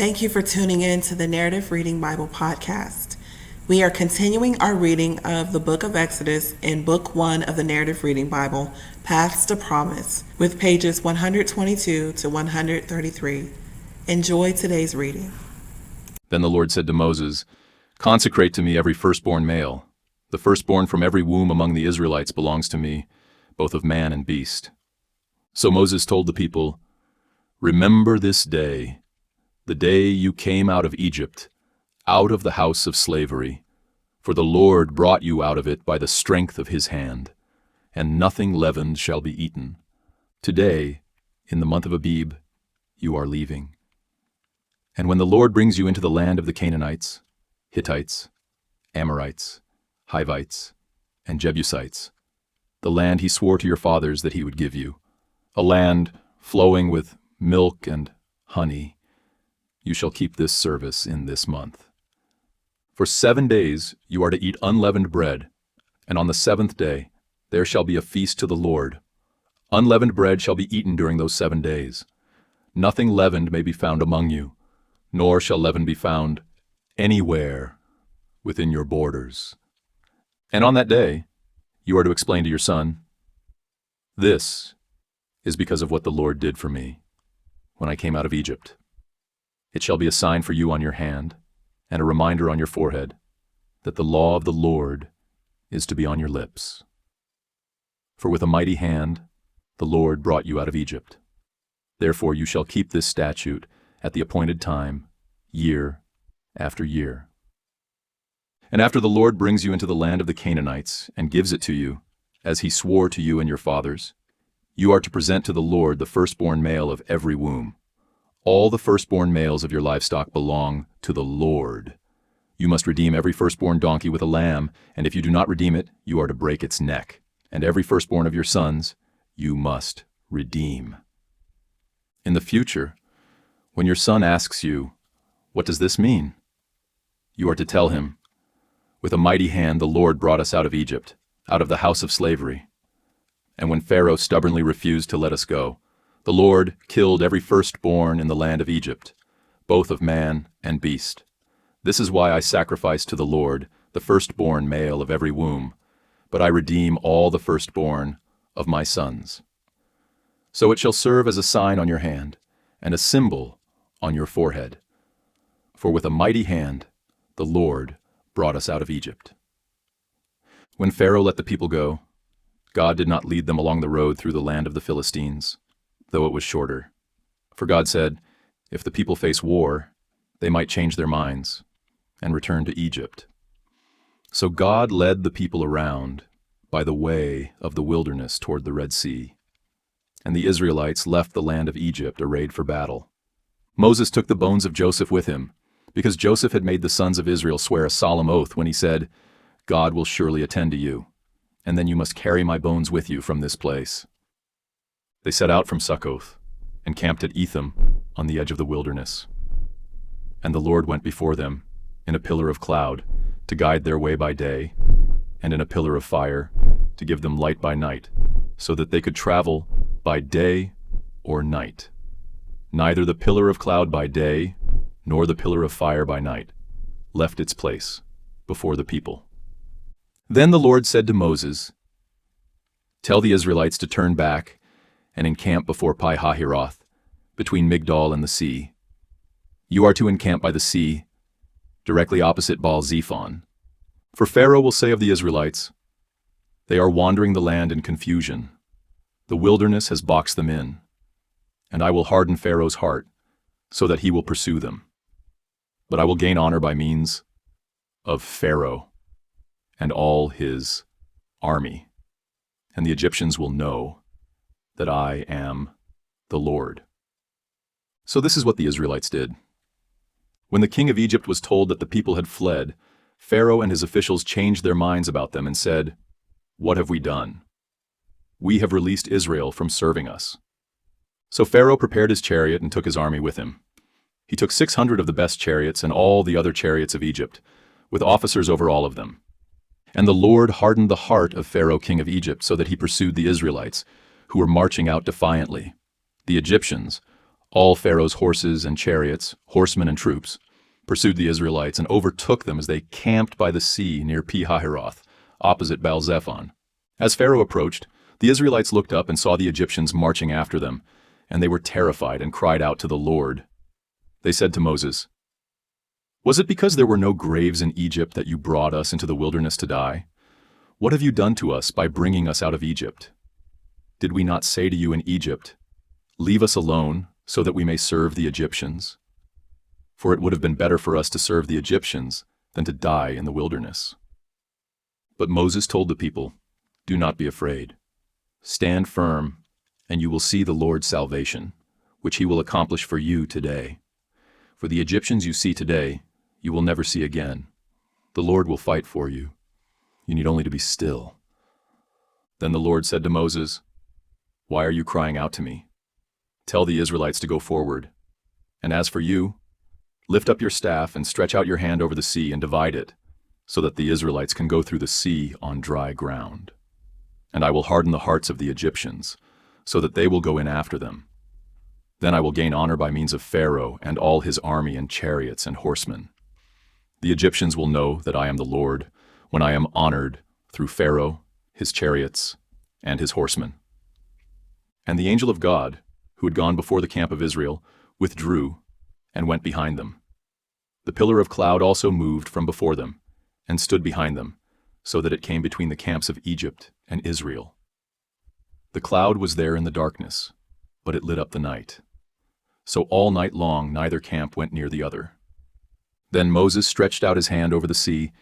Thank you for tuning in to the Narrative Reading Bible podcast. We are continuing our reading of the book of Exodus in Book 1 of the Narrative Reading Bible, Paths to Promise, with pages 122 to 133. Enjoy today's reading. Then the Lord said to Moses, "Consecrate to me every firstborn male. The firstborn from every womb among the Israelites belongs to me, both of man and beast." So Moses told the people, "Remember this day, the day you came out of Egypt, out of the house of slavery. For the Lord brought you out of it by the strength of his hand, and nothing leavened shall be eaten. Today, in the month of Abib, you are leaving. And when the Lord brings you into the land of the Canaanites, Hittites, Amorites, Hivites, and Jebusites, the land he swore to your fathers that he would give you, a land flowing with milk and honey, you shall keep this service in this month. For 7 days you are to eat unleavened bread, and on the seventh day there shall be a feast to the Lord. Unleavened bread shall be eaten during those 7 days. Nothing leavened may be found among you, nor shall leaven be found anywhere within your borders. And on that day you are to explain to your son, 'This is because of what the Lord did for me when I came out of Egypt.' It shall be a sign for you on your hand, and a reminder on your forehead, that the law of the Lord is to be on your lips. For with a mighty hand the Lord brought you out of Egypt. Therefore you shall keep this statute at the appointed time, year after year. And after the Lord brings you into the land of the Canaanites and gives it to you, as he swore to you and your fathers, you are to present to the Lord the firstborn male of every womb. All the firstborn males of your livestock belong to the Lord. You must redeem every firstborn donkey with a lamb, and if you do not redeem it, you are to break its neck. And every firstborn of your sons you must redeem. In the future, when your son asks you, 'What does this mean?' you are to tell him, 'With a mighty hand the Lord brought us out of Egypt, out of the house of slavery. And when Pharaoh stubbornly refused to let us go, the Lord killed every firstborn in the land of Egypt, both of man and beast. This is why I sacrifice to the Lord the firstborn male of every womb, but I redeem all the firstborn of my sons. So it shall serve as a sign on your hand, and a symbol on your forehead. For with a mighty hand the Lord brought us out of Egypt.' When Pharaoh let the people go, God did not lead them along the road through the land of the Philistines, though it was shorter. For God said, if the people face war, they might change their minds and return to Egypt. So God led the people around by the way of the wilderness toward the Red Sea, and the Israelites left the land of Egypt arrayed for battle. Moses took the bones of Joseph with him, because Joseph had made the sons of Israel swear a solemn oath when he said, 'God will surely attend to you, and then you must carry my bones with you from this place.' They set out from Succoth and camped at Etham on the edge of the wilderness. And the Lord went before them in a pillar of cloud to guide their way by day, and in a pillar of fire to give them light by night, so that they could travel by day or night. Neither the pillar of cloud by day nor the pillar of fire by night left its place before the people. Then the Lord said to Moses, 'Tell the Israelites to turn back and encamp before Pi-hahiroth, between Migdol and the sea. You are to encamp by the sea, directly opposite Baal-zephon. For Pharaoh will say of the Israelites, they are wandering the land in confusion. The wilderness has boxed them in, and I will harden Pharaoh's heart, so that he will pursue them. But I will gain honor by means of Pharaoh and all his army, and the Egyptians will know that I am the Lord.' So this is what the Israelites did. When the king of Egypt was told that the people had fled, Pharaoh and his officials changed their minds about them and said, 'What have we done? We have released Israel from serving us.' So Pharaoh prepared his chariot and took his army with him. He took 600 of the best chariots and all the other chariots of Egypt, with officers over all of them. And the Lord hardened the heart of Pharaoh king of Egypt so that he pursued the Israelites, who were marching out defiantly. The Egyptians, All Pharaoh's horses and chariots, horsemen and troops, pursued the Israelites and overtook them as they camped by the sea near Pi-hahiroth, opposite Baal-zephon. As Pharaoh approached, the Israelites looked up and saw the Egyptians marching after them, and they were terrified and cried out to the Lord. They said to Moses, "Was it because there were no graves in Egypt that you brought us into the wilderness to die? What have you done to us by bringing us out of Egypt? Did we not say to you in Egypt, 'Leave us alone so that we may serve the Egyptians'? For it would have been better for us to serve the Egyptians than to die in the wilderness." But Moses told the people, "Do not be afraid. Stand firm, and you will see the Lord's salvation, which he will accomplish for you today. For the Egyptians you see today, you will never see again. The Lord will fight for you. You need only to be still." Then the Lord said to Moses, "Why are you crying out to me? Tell the Israelites to go forward. And as for you, lift up your staff and stretch out your hand over the sea and divide it, so that the Israelites can go through the sea on dry ground. And I will harden the hearts of the Egyptians, so that they will go in after them. Then I will gain honor by means of Pharaoh and all his army and chariots and horsemen. The Egyptians will know that I am the Lord, when I am honored through Pharaoh, his chariots, and his horsemen." And the angel of God, who had gone before the camp of Israel, withdrew and went behind them. The pillar of cloud also moved from before them, and stood behind them, so that it came between the camps of Egypt and Israel. The cloud was there in the darkness, but it lit up the night. So all night long neither camp went near the other. Then Moses stretched out his hand over the sea,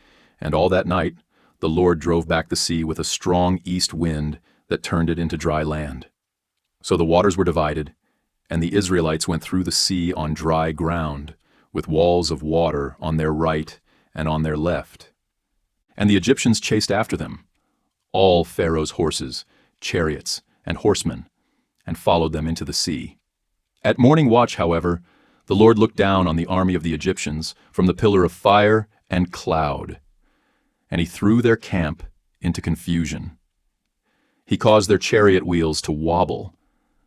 and all that night the Lord drove back the sea with a strong east wind that turned it into dry land. So the waters were divided, and the Israelites went through the sea on dry ground, with walls of water on their right and on their left. And the Egyptians chased after them, all Pharaoh's horses, chariots, and horsemen, and followed them into the sea. At morning watch, however, the Lord looked down on the army of the Egyptians from the pillar of fire and cloud, and he threw their camp into confusion. He caused their chariot wheels to wobble,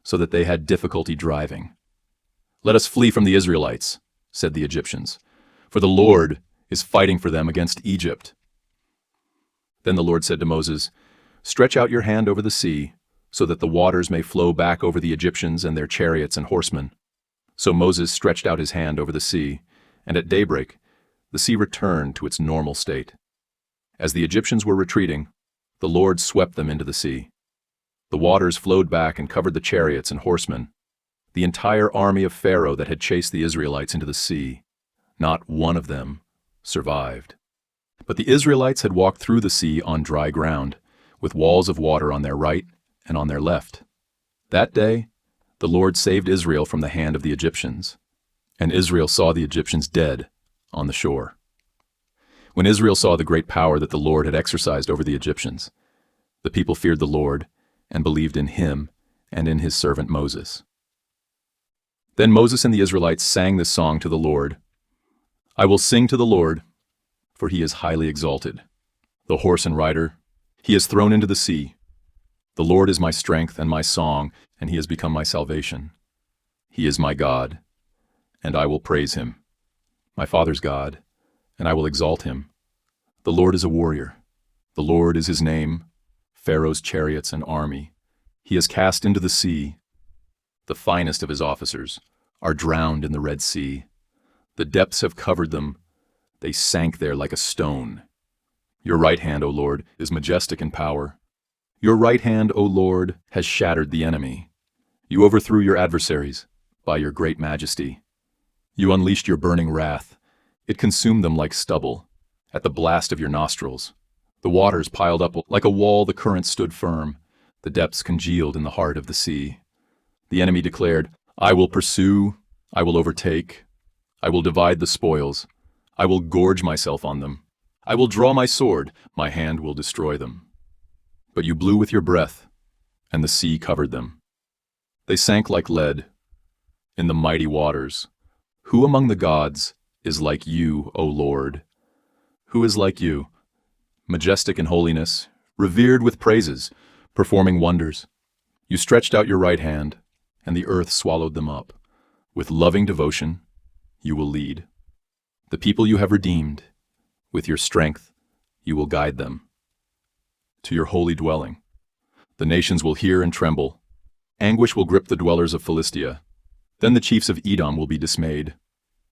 so that they had difficulty driving. "Let us flee from the Israelites," said the Egyptians, "for the Lord is fighting for them against Egypt." Then the Lord said to Moses, "Stretch out your hand over the sea, so that the waters may flow back over the Egyptians and their chariots and horsemen." So Moses stretched out his hand over the sea, and at daybreak the sea returned to its normal state. As the Egyptians were retreating, the Lord swept them into the sea. The waters flowed back and covered the chariots and horsemen, the entire army of Pharaoh that had chased the Israelites into the sea. Not one of them survived. But the Israelites had walked through the sea on dry ground, with walls of water on their right and on their left. That day, the Lord saved Israel from the hand of the Egyptians, and Israel saw the Egyptians dead on the shore. When Israel saw the great power that the Lord had exercised over the Egyptians, the people feared the Lord and believed in him and in his servant Moses. Then Moses and the Israelites sang this song to the Lord: "I will sing to the Lord, for he is highly exalted. The horse and rider he has thrown into the sea. The Lord is my strength and my song, and he has become my salvation. He is my God, and I will praise him, my father's God, and I will exalt him. The Lord is a warrior. The Lord is his name, Pharaoh's chariots and army. He has cast into the sea. The finest of his officers are drowned in the Red Sea. The depths have covered them. They sank there like a stone. Your right hand, O Lord, is majestic in power. Your right hand, O Lord, has shattered the enemy. You overthrew your adversaries by your great majesty. You unleashed your burning wrath. It consumed them like stubble at the blast of your nostrils. The waters piled up like a wall, the currents stood firm. The depths congealed in the heart of the sea. The enemy declared, I will pursue, I will overtake, I will divide the spoils, I will gorge myself on them. I will draw my sword, my hand will destroy them. But you blew with your breath, and the sea covered them. They sank like lead in the mighty waters. Who among the gods is like you, O Lord? Who is like you, majestic in holiness, revered with praises, performing wonders? You stretched out your right hand, and the earth swallowed them up. With loving devotion, you will lead. The people you have redeemed, with your strength, you will guide them to your holy dwelling. The nations will hear and tremble. Anguish will grip the dwellers of Philistia. Then the chiefs of Edom will be dismayed.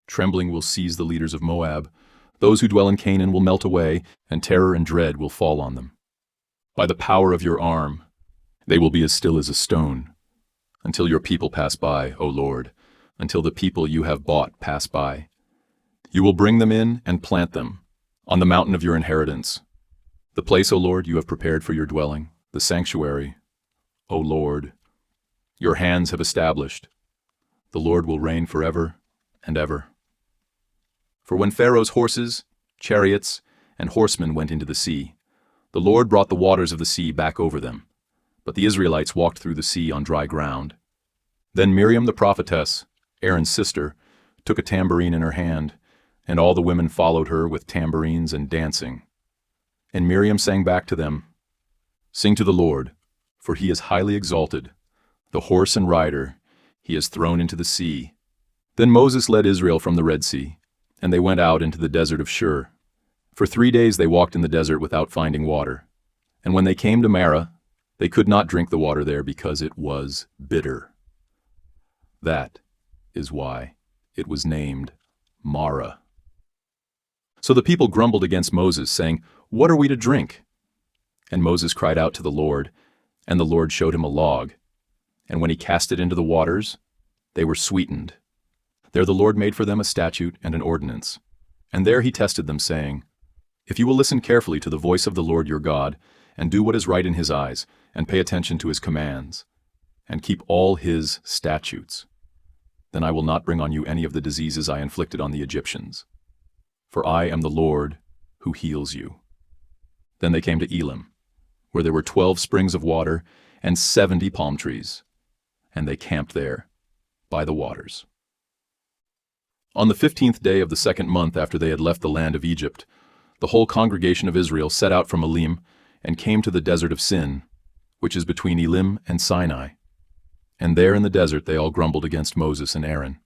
Trembling will seize the leaders of Moab. Those who dwell in Canaan will melt away, and terror and dread will fall on them. By the power of your arm, they will be as still as a stone, until your people pass by, O Lord, until the people you have bought pass by. You will bring them in and plant them on the mountain of your inheritance, the place, O Lord, you have prepared for your dwelling, the sanctuary, O Lord, your hands have established. The Lord will reign forever and ever. For when Pharaoh's horses, chariots, and horsemen went into the sea, the Lord brought the waters of the sea back over them, but the Israelites walked through the sea on dry ground. Then Miriam the prophetess, Aaron's sister, took a tambourine in her hand, and all the women followed her with tambourines and dancing. And Miriam sang back to them, "Sing to the Lord, for he is highly exalted. The horse and rider he has thrown into the sea." Then Moses led Israel from the Red Sea, and they went out into the desert of Shur. For 3 days they walked in the desert without finding water. And when they came to Marah, they could not drink the water there because it was bitter. That is why it was named Marah. So the people grumbled against Moses, saying, "What are we to drink?" And Moses cried out to the Lord, and the Lord showed him a log. And when he cast it into the waters, they were sweetened. There the Lord made for them a statute and an ordinance. And there he tested them, saying, "If you will listen carefully to the voice of the Lord your God, and do what is right in his eyes, and pay attention to his commands, and keep all his statutes, then I will not bring on you any of the diseases I inflicted on the Egyptians. For I am the Lord who heals you." Then they came to Elim, where there were 12 springs of water and 70 palm trees, and they camped there by the waters. On the 15th day of the 2nd month after they had left the land of Egypt, the whole congregation of Israel set out from Elim and came to the desert of Sin, which is between Elim and Sinai. And there in the desert they all grumbled against Moses and Aaron.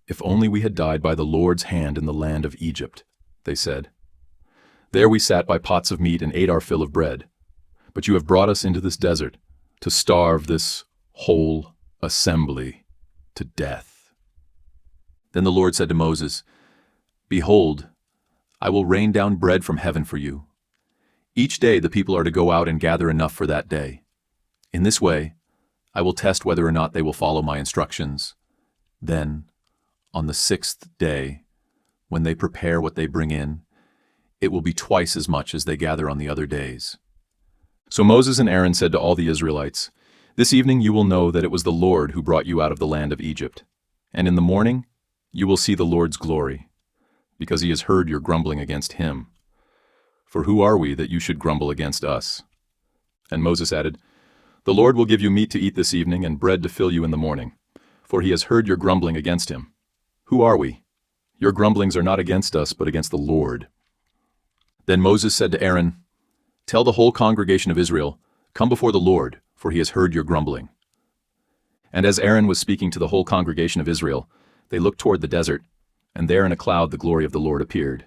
"If only we had died by the Lord's hand in the land of Egypt," they said. "There we sat by pots of meat and ate our fill of bread. But you have brought us into this desert to starve this whole assembly to death." Then the Lord said to Moses, "Behold, I will rain down bread from heaven for you. Each day the people are to go out and gather enough for that day. In this way, I will test whether or not they will follow my instructions. Then, on the 6th day, when they prepare what they bring in, it will be twice as much as they gather on the other days." So Moses and Aaron said to all the Israelites, "This evening you will know that it was the Lord who brought you out of the land of Egypt. And in the morning you will see the Lord's glory, because he has heard your grumbling against him. For who are we that you should grumble against us?" And Moses added, "The Lord will give you meat to eat this evening and bread to fill you in the morning, for he has heard your grumbling against him. Who are we? Your grumblings are not against us, but against the Lord." Then Moses said to Aaron, "Tell the whole congregation of Israel, 'Come before the Lord, for he has heard your grumbling.'" And as Aaron was speaking to the whole congregation of Israel, they looked toward the desert, and there in a cloud the glory of the Lord appeared.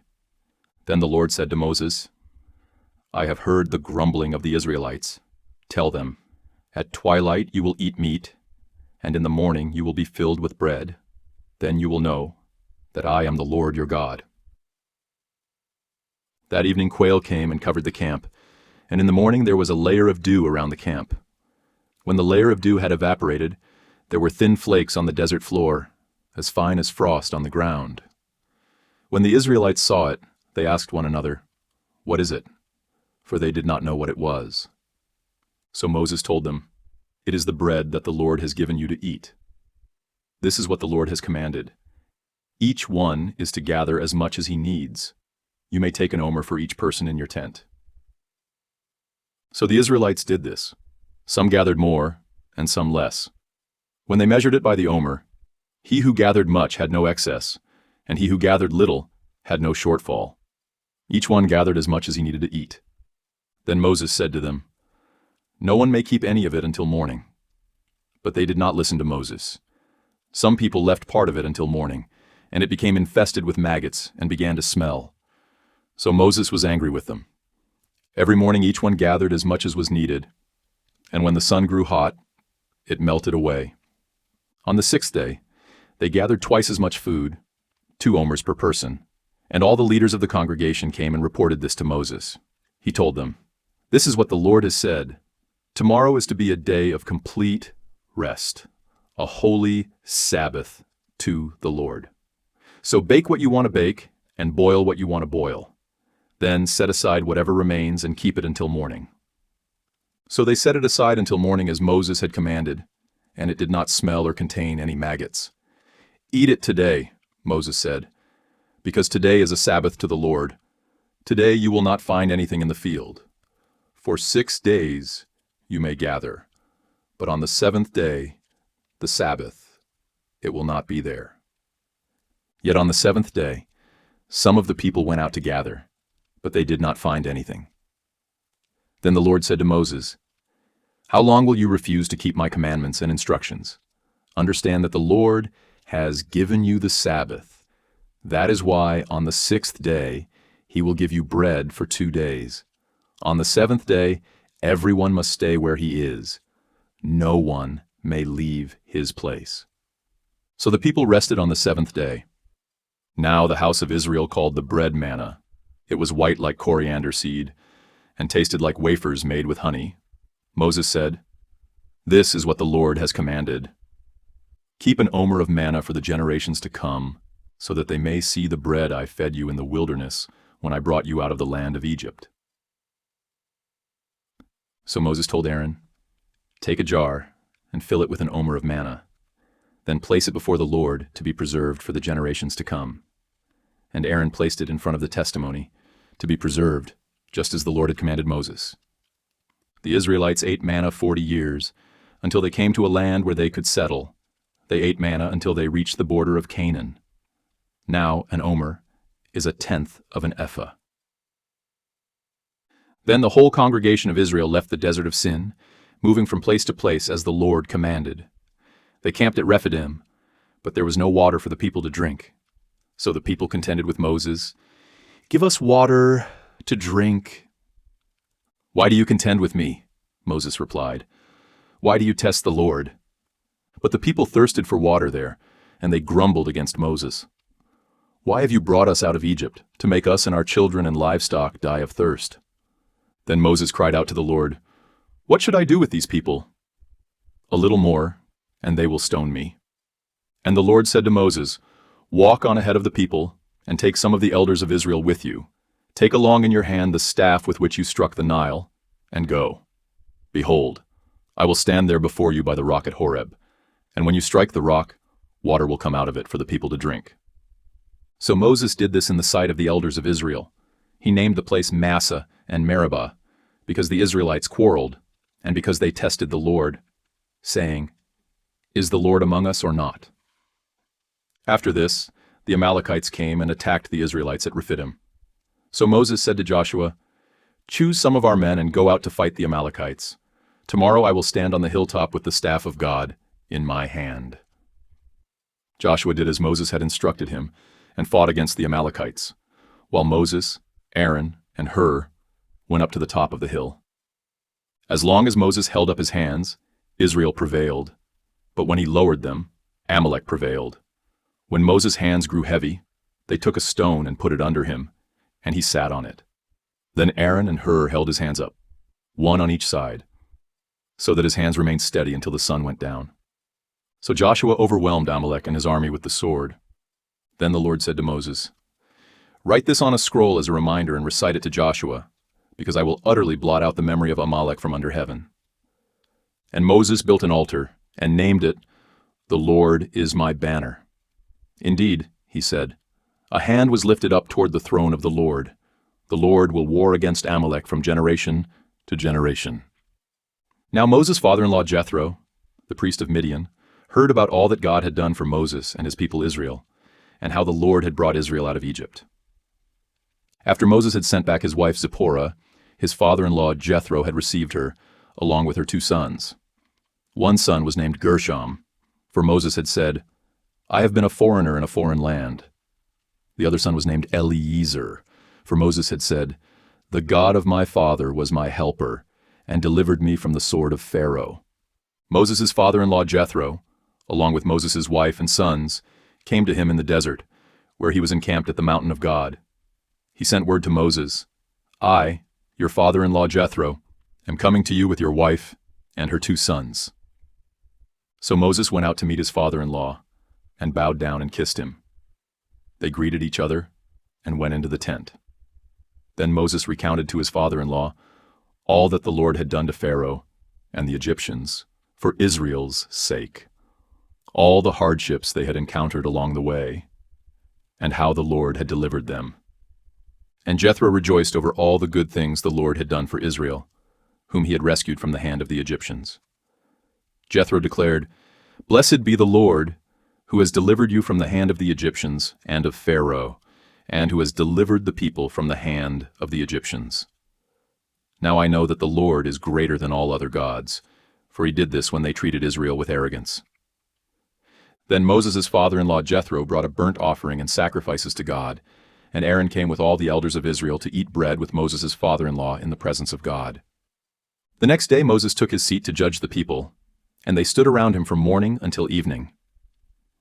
Then the Lord said to Moses, "I have heard the grumbling of the Israelites. Tell them, at twilight you will eat meat, and in the morning you will be filled with bread. Then you will know that I am the Lord your God." That evening quail came and covered the camp, and in the morning there was a layer of dew around the camp. When the layer of dew had evaporated, there were thin flakes on the desert floor, as fine as frost on the ground. When the Israelites saw it, they asked one another, "What is it?" For they did not know what it was. So Moses told them, "It is the bread that the Lord has given you to eat. This is what the Lord has commanded. Each one is to gather as much as he needs. You may take an omer for each person in your tent." So the Israelites did this. Some gathered more, and some less. When they measured it by the omer, he who gathered much had no excess, and he who gathered little had no shortfall. Each one gathered as much as he needed to eat. Then Moses said to them, "No one may keep any of it until morning." But they did not listen to Moses. Some people left part of it until morning, and it became infested with maggots and began to smell. So Moses was angry with them. Every morning each one gathered as much as was needed, and when the sun grew hot, it melted away. On the 6th day, they gathered twice as much food, 2 omers per person, and all the leaders of the congregation came and reported this to Moses. He told them, "This is what the Lord has said. Tomorrow is to be a day of complete rest, a holy Sabbath to the Lord. So bake what you want to bake and boil what you want to boil. Then set aside whatever remains and keep it until morning." So they set it aside until morning as Moses had commanded, and it did not smell or contain any maggots. "Eat it today," Moses said, "because today is a Sabbath to the Lord. Today you will not find anything in the field. For 6 days you may gather, but on the 7th day, the Sabbath, it will not be there." Yet on the 7th day, some of the people went out to gather, but they did not find anything. Then the Lord said to Moses, "How long will you refuse to keep my commandments and instructions? Understand that the Lord has given you the Sabbath. That is why on the 6th day he will give you bread for 2 days. On the 7th day, everyone must stay where he is. No one may leave his place." So the people rested on the 7th day. Now the house of Israel called the bread manna. It was white like coriander seed, and tasted like wafers made with honey. Moses said, "This is what the Lord has commanded. Keep an omer of manna for the generations to come, so that they may see the bread I fed you in the wilderness when I brought you out of the land of Egypt." So Moses told Aaron, "Take a jar and fill it with an omer of manna. Then place it before the Lord to be preserved for the generations to come." And Aaron placed it in front of the testimony to be preserved, just as the Lord had commanded Moses. The Israelites ate manna 40 years, until they came to a land where they could settle. They ate manna until they reached the border of Canaan. Now an omer is 1/10 of an ephah. Then the whole congregation of Israel left the desert of Sin, moving from place to place as the Lord commanded. They camped at Rephidim, but there was no water for the people to drink. So the people contended with Moses, "Give us water to drink." "Why do you contend with me?" Moses replied. "Why do you test the Lord?" But the people thirsted for water there, and they grumbled against Moses. "Why have you brought us out of Egypt, to make us and our children and livestock die of thirst?" Then Moses cried out to the Lord, "What should I do with these people?" "A little more, and they will stone me." And the Lord said to Moses, "Walk on ahead of the people, and take some of the elders of Israel with you. Take along in your hand the staff with which you struck the Nile, and go. Behold, I will stand there before you by the rock at Horeb, and when you strike the rock, water will come out of it for the people to drink." So Moses did this in the sight of the elders of Israel. He named the place Massah and Meribah, because the Israelites quarreled, and because they tested the Lord, saying, "Is the Lord among us or not?" After this, the Amalekites came and attacked the Israelites at Rephidim. So Moses said to Joshua, "Choose some of our men and go out to fight the Amalekites. Tomorrow I will stand on the hilltop with the staff of God in my hand." Joshua did as Moses had instructed him and fought against the Amalekites, while Moses, Aaron, and Hur went up to the top of the hill. As long as Moses held up his hands, Israel prevailed, but when he lowered them, Amalek prevailed. When Moses' hands grew heavy, they took a stone and put it under him, and he sat on it. Then Aaron and Hur held his hands up, one on each side, so that his hands remained steady until the sun went down. So Joshua overwhelmed Amalek and his army with the sword. Then the Lord said to Moses, "Write this on a scroll as a reminder and recite it to Joshua, because I will utterly blot out the memory of Amalek from under heaven." And Moses built an altar and named it, "The Lord is my banner." Indeed, he said, a hand was lifted up toward the throne of the Lord. The Lord will war against Amalek from generation to generation. Now Moses' father-in-law Jethro, the priest of Midian, heard about all that God had done for Moses and his people Israel, and how the Lord had brought Israel out of Egypt. After Moses had sent back his wife Zipporah, his father-in-law Jethro had received her, along with her 2 sons. One son was named Gershom, for Moses had said, I have been a foreigner in a foreign land." The other son was named Eliezer, for Moses had said, "The God of my father was my helper, and delivered me from the sword of Pharaoh." Moses' father-in-law Jethro, along with Moses' wife and sons, came to him in the desert, where he was encamped at the mountain of God. He sent word to Moses, "I, your father-in-law Jethro, am coming to you with your wife and her 2 sons." So Moses went out to meet his father-in-law and bowed down and kissed him. They greeted each other and went into the tent. Then Moses recounted to his father-in-law all that the Lord had done to Pharaoh and the Egyptians for Israel's sake, all the hardships they had encountered along the way, and how the Lord had delivered them. And Jethro rejoiced over all the good things the Lord had done for Israel, whom he had rescued from the hand of the Egyptians. Jethro declared, "Blessed be the Lord, who has delivered you from the hand of the Egyptians and of Pharaoh, and who has delivered the people from the hand of the Egyptians. Now I know that the Lord is greater than all other gods, for he did this when they treated Israel with arrogance." Then Moses' father-in-law Jethro brought a burnt offering and sacrifices to God, and Aaron came with all the elders of Israel to eat bread with Moses' father-in-law in the presence of God. The next day Moses took his seat to judge the people, and they stood around him from morning until evening.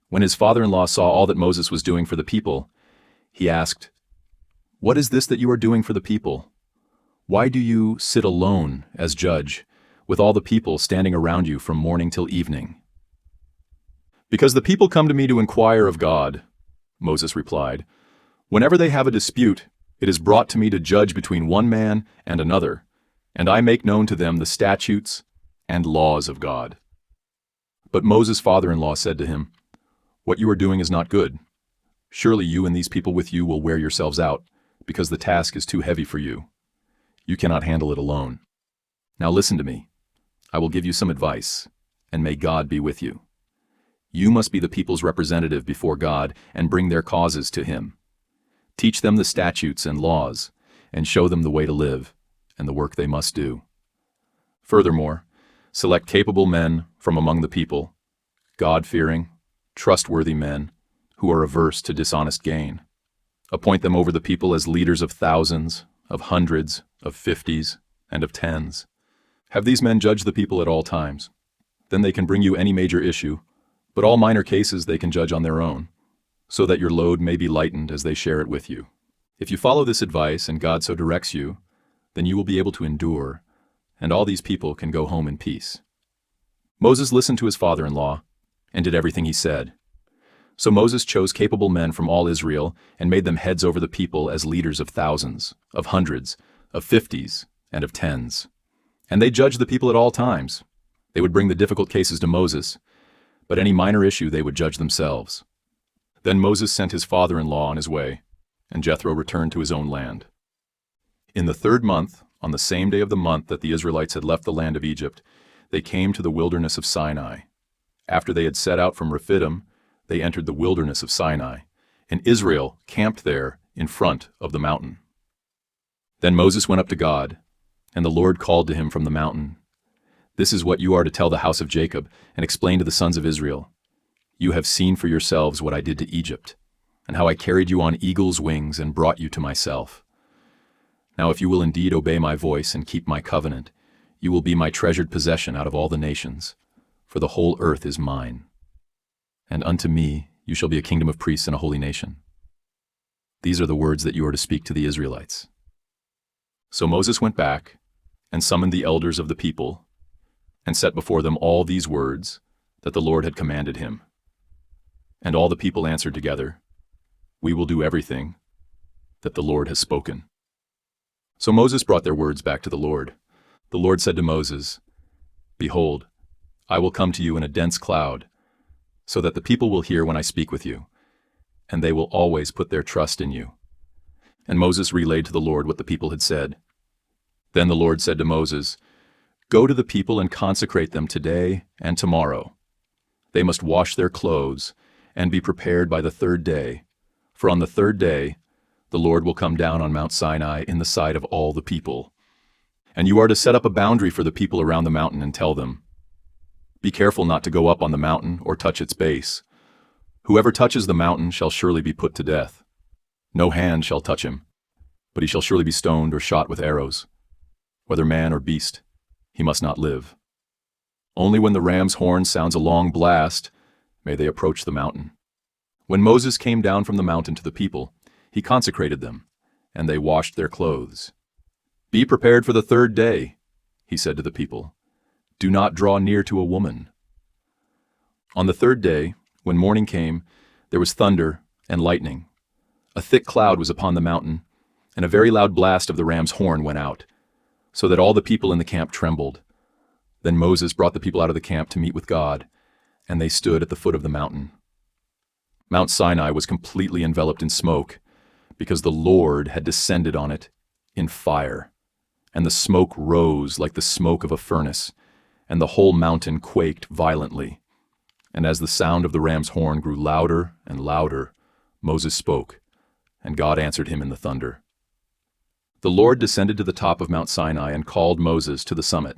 When his father-in-law saw all that Moses was doing for the people, he asked, "What is this that you are doing for the people? Why do you sit alone as judge, with all the people standing around you from morning till evening?" "Because the people come to me to inquire of God," Moses replied. "Whenever they have a dispute, it is brought to me to judge between one man and another, and I make known to them the statutes and laws of God." But Moses' father-in-law said to him, "What you are doing is not good. Surely you and these people with you will wear yourselves out, because the task is too heavy for you. You cannot handle it alone. Now listen to me. I will give you some advice, and may God be with you. You must be the people's representative before God and bring their causes to him. Teach them the statutes and laws, and show them the way to live and the work they must do. Furthermore, select capable men from among the people, God-fearing, trustworthy men who are averse to dishonest gain. Appoint them over the people as leaders of thousands, of hundreds, of 50s, and of 10s. Have these men judge the people at all times. Then they can bring you any major issue, but all minor cases they can judge on their own, so that your load may be lightened as they share it with you. If you follow this advice and God so directs you, then you will be able to endure, and all these people can go home in peace." Moses listened to his father-in-law and did everything he said. So Moses chose capable men from all Israel and made them heads over the people as leaders of thousands, of hundreds, of 50s, and of 10s. And they judged the people at all times. They would bring the difficult cases to Moses, but any minor issue they would judge themselves. Then Moses sent his father-in-law on his way, and Jethro returned to his own land. In the 3rd month, on the same day of the month that the Israelites had left the land of Egypt, they came to the wilderness of Sinai. After they had set out from Rephidim, they entered the wilderness of Sinai, and Israel camped there in front of the mountain. Then Moses went up to God, and the Lord called to him from the mountain, "This is what you are to tell the house of Jacob, and explain to the sons of Israel. You have seen for yourselves what I did to Egypt, and how I carried you on eagle's wings and brought you to myself. Now if you will indeed obey my voice and keep my covenant, you will be my treasured possession out of all the nations, for the whole earth is mine. And unto me you shall be a kingdom of priests and a holy nation. These are the words that you are to speak to the Israelites." So Moses went back and summoned the elders of the people and set before them all these words that the Lord had commanded him. And all the people answered together, "We will do everything that the Lord has spoken." So Moses brought their words back to the Lord. The Lord said to Moses, "Behold, I will come to you in a dense cloud, so that the people will hear when I speak with you, and they will always put their trust in you." And Moses relayed to the Lord what the people had said. Then the Lord said to Moses, "Go to the people and consecrate them today and tomorrow. They must wash their clothes and be prepared by the 3rd day, for on the 3rd day the Lord will come down on Mount Sinai in the sight of all the people. And you are to set up a boundary for the people around the mountain and tell them, 'Be careful not to go up on the mountain or touch its base, Whoever touches the mountain shall surely be put to death. No hand shall touch him, but he shall surely be stoned or shot with arrows. Whether man or beast, he must not live. Only when the ram's horn sounds a long blast may they approach the mountain. When Moses came down from the mountain to the people, he consecrated them, and they washed their clothes. Be prepared for the third day, he said to the people. Do not draw near to a woman. On the third day, when morning came, there was thunder and lightning. A thick cloud was upon the mountain, and a very loud blast of the ram's horn went out, so that all the people in the camp trembled. Then Moses brought the people out of the camp to meet with God, and they stood at the foot of the mountain. Mount Sinai was completely enveloped in smoke, because the Lord had descended on it in fire, and the smoke rose like the smoke of a furnace, and the whole mountain quaked violently. And as the sound of the ram's horn grew louder and louder, Moses spoke, and God answered him in the thunder. The Lord descended to the top of Mount Sinai and called Moses to the summit.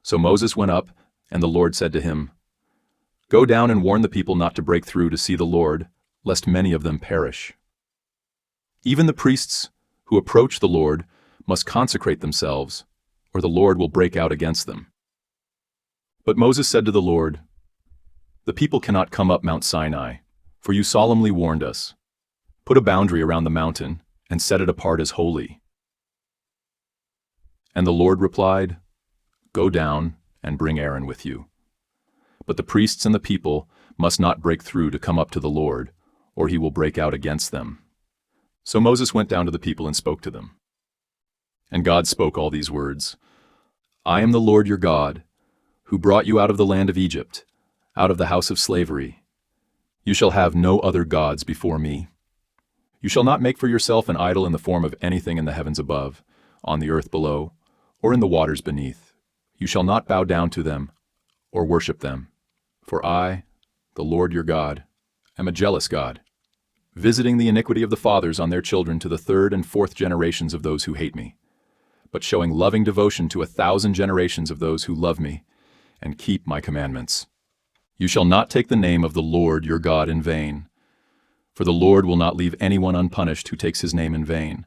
So Moses went up, and the Lord said to him, Go down and warn the people not to break through to see the Lord, lest many of them perish. Even the priests who approach the Lord must consecrate themselves, or the Lord will break out against them. But Moses said to the Lord, The people cannot come up Mount Sinai, for you solemnly warned us. Put a boundary around the mountain and set it apart as holy. And the Lord replied, Go down and bring Aaron with you. But the priests and the people must not break through to come up to the Lord, or he will break out against them. So Moses went down to the people and spoke to them. And God spoke all these words, I am the Lord your God, who brought you out of the land of Egypt, out of the house of slavery. You shall have no other gods before me. You shall not make for yourself an idol in the form of anything in the heavens above, on the earth below, or in the waters beneath. You shall not bow down to them, or worship them. For I, the Lord your God, am a jealous God, visiting the iniquity of the fathers on their children to the third and fourth generations of those who hate me, but showing loving devotion to 1,000 generations of those who love me and keep my commandments. You shall not take the name of the Lord your God in vain, for the Lord will not leave anyone unpunished who takes his name in vain.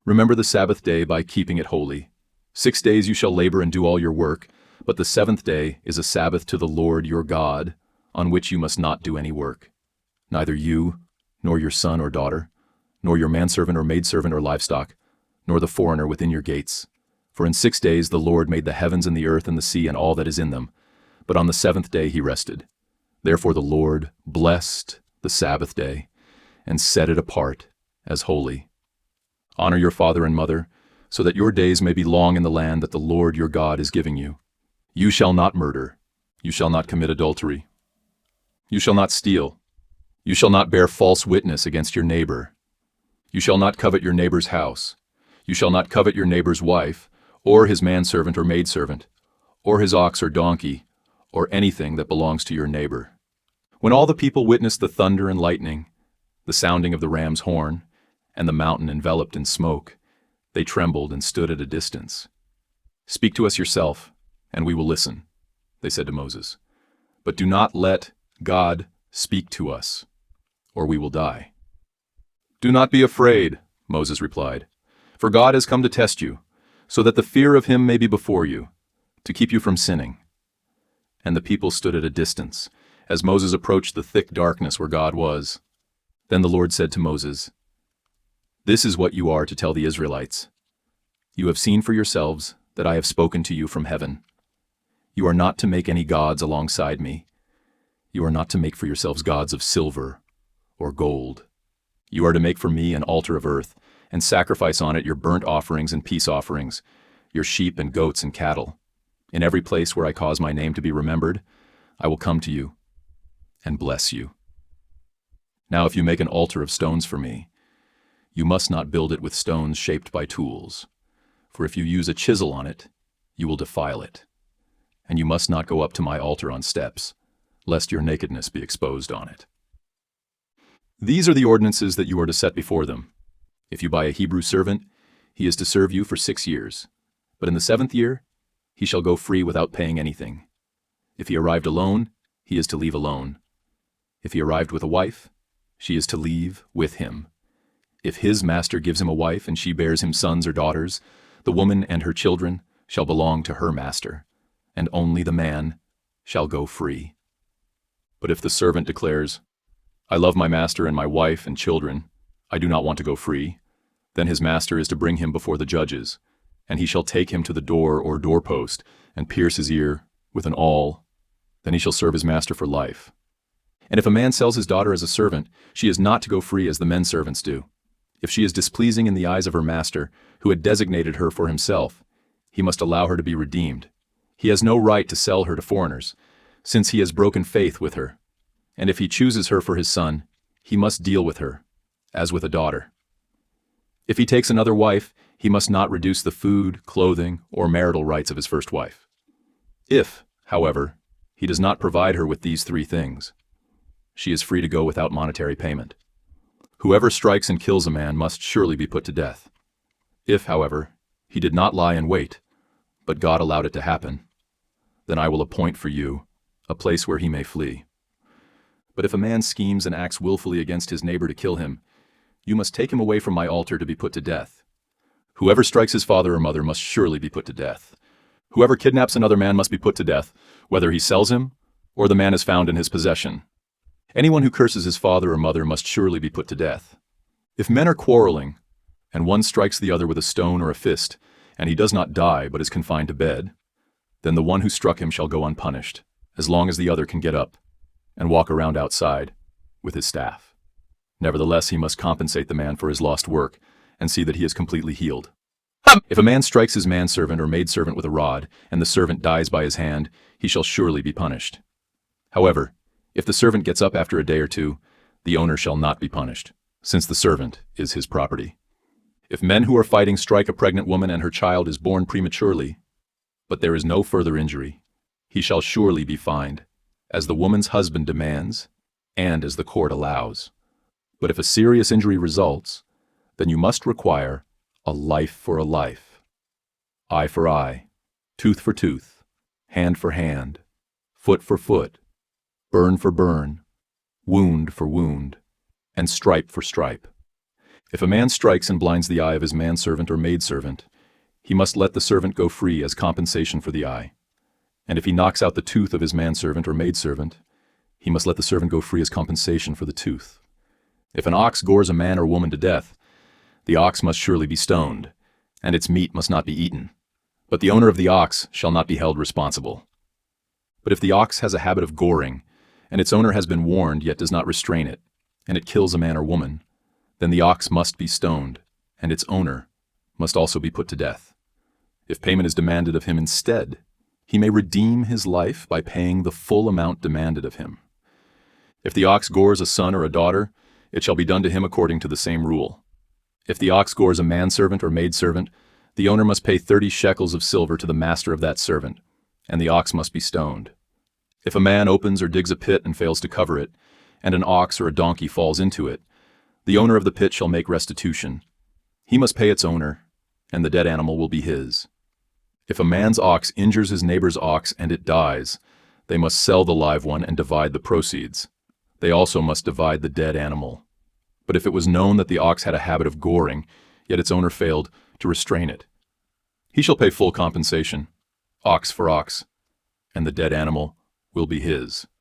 Remember the Sabbath day by keeping it holy. 6 days you shall labor and do all your work, but the seventh day is a Sabbath to the Lord your God, on which you must not do any work. Neither you, nor your son or daughter, nor your manservant or maidservant or livestock, nor the foreigner within your gates. For in 6 days the Lord made the heavens and the earth and the sea and all that is in them, but on the seventh day he rested. Therefore the Lord blessed the Sabbath day and set it apart as holy. Honor your father and mother, so that your days may be long in the land that the Lord your God is giving you. You shall not murder. You shall not commit adultery. You shall not steal. You shall not bear false witness against your neighbor. You shall not covet your neighbor's house. You shall not covet your neighbor's wife, or his manservant or maidservant, or his ox or donkey, or anything that belongs to your neighbor. When all the people witnessed the thunder and lightning, the sounding of the ram's horn, and the mountain enveloped in smoke, they trembled and stood at a distance. Speak to us yourself, and we will listen, they said to Moses. But do not let God speak to us, or we will die. Do not be afraid, Moses replied, for God has come to test you, so that the fear of him may be before you, to keep you from sinning. And the people stood at a distance, as Moses approached the thick darkness where God was. Then the Lord said to Moses, This is what you are to tell the Israelites. You have seen for yourselves that I have spoken to you from heaven. You are not to make any gods alongside me. You are not to make for yourselves gods of silver or gold. You are to make for me an altar of earth, and sacrifice on it your burnt offerings and peace offerings, your sheep and goats and cattle. In every place where I cause my name to be remembered, I will come to you and bless you. Now if you make an altar of stones for me, you must not build it with stones shaped by tools, for if you use a chisel on it, you will defile it. And you must not go up to my altar on steps, lest your nakedness be exposed on it. These are the ordinances that you are to set before them. If you buy a Hebrew servant, he is to serve you for 6 years. But in the 7th year, he shall go free without paying anything. If he arrived alone, he is to leave alone. If he arrived with a wife, she is to leave with him. If his master gives him a wife and she bears him sons or daughters, the woman and her children shall belong to her master, and only the man shall go free. But if the servant declares, I love my master and my wife and children, I do not want to go free, then his master is to bring him before the judges, and he shall take him to the door or doorpost and pierce his ear with an awl. Then he shall serve his master for life. And if a man sells his daughter as a servant, she is not to go free as the men servants do. If she is displeasing in the eyes of her master, who had designated her for himself, he must allow her to be redeemed. He has no right to sell her to foreigners, since he has broken faith with her. And if he chooses her for his son, he must deal with her, as with a daughter. If he takes another wife, he must not reduce the food, clothing, or marital rights of his first wife. If, however, he does not provide her with these three things, she is free to go without monetary payment. Whoever strikes and kills a man must surely be put to death. If, however, he did not lie in wait, but God allowed it to happen, then I will appoint for you a place where he may flee. But if a man schemes and acts willfully against his neighbor to kill him, you must take him away from my altar to be put to death. Whoever strikes his father or mother must surely be put to death. Whoever kidnaps another man must be put to death, whether he sells him or the man is found in his possession. Anyone who curses his father or mother must surely be put to death. If men are quarreling, and one strikes the other with a stone or a fist, and he does not die but is confined to bed, then the one who struck him shall go unpunished, as long as the other can get up and walk around outside with his staff. Nevertheless, he must compensate the man for his lost work and see that he is completely healed. If a man strikes his manservant or maidservant with a rod, and the servant dies by his hand, he shall surely be punished. However, if the servant gets up after a day or two, the owner shall not be punished, since the servant is his property. If men who are fighting strike a pregnant woman and her child is born prematurely, but there is no further injury, he shall surely be fined, as the woman's husband demands, and as the court allows. But if a serious injury results, then you must require a life for a life, eye for eye, tooth for tooth, hand for hand, foot for foot, burn for burn, wound for wound, and stripe for stripe. If a man strikes and blinds the eye of his manservant or maidservant, he must let the servant go free as compensation for the eye. And if he knocks out the tooth of his manservant or maidservant, he must let the servant go free as compensation for the tooth. If an ox gores a man or woman to death, the ox must surely be stoned, and its meat must not be eaten. But the owner of the ox shall not be held responsible. But if the ox has a habit of goring, and its owner has been warned yet does not restrain it, and it kills a man or woman, then the ox must be stoned, and its owner must also be put to death. If payment is demanded of him instead, he may redeem his life by paying the full amount demanded of him. If the ox gores a son or a daughter, it shall be done to him according to the same rule. If the ox gores a manservant or maidservant, the owner must pay 30 shekels of silver to the master of that servant, and the ox must be stoned. If a man opens or digs a pit and fails to cover it, and an ox or a donkey falls into it, the owner of the pit shall make restitution. He must pay its owner, and the dead animal will be his. If a man's ox injures his neighbor's ox and it dies, they must sell the live one and divide the proceeds. They also must divide the dead animal. But if it was known that the ox had a habit of goring, yet its owner failed to restrain it, he shall pay full compensation, ox for ox, and the dead animal will be his.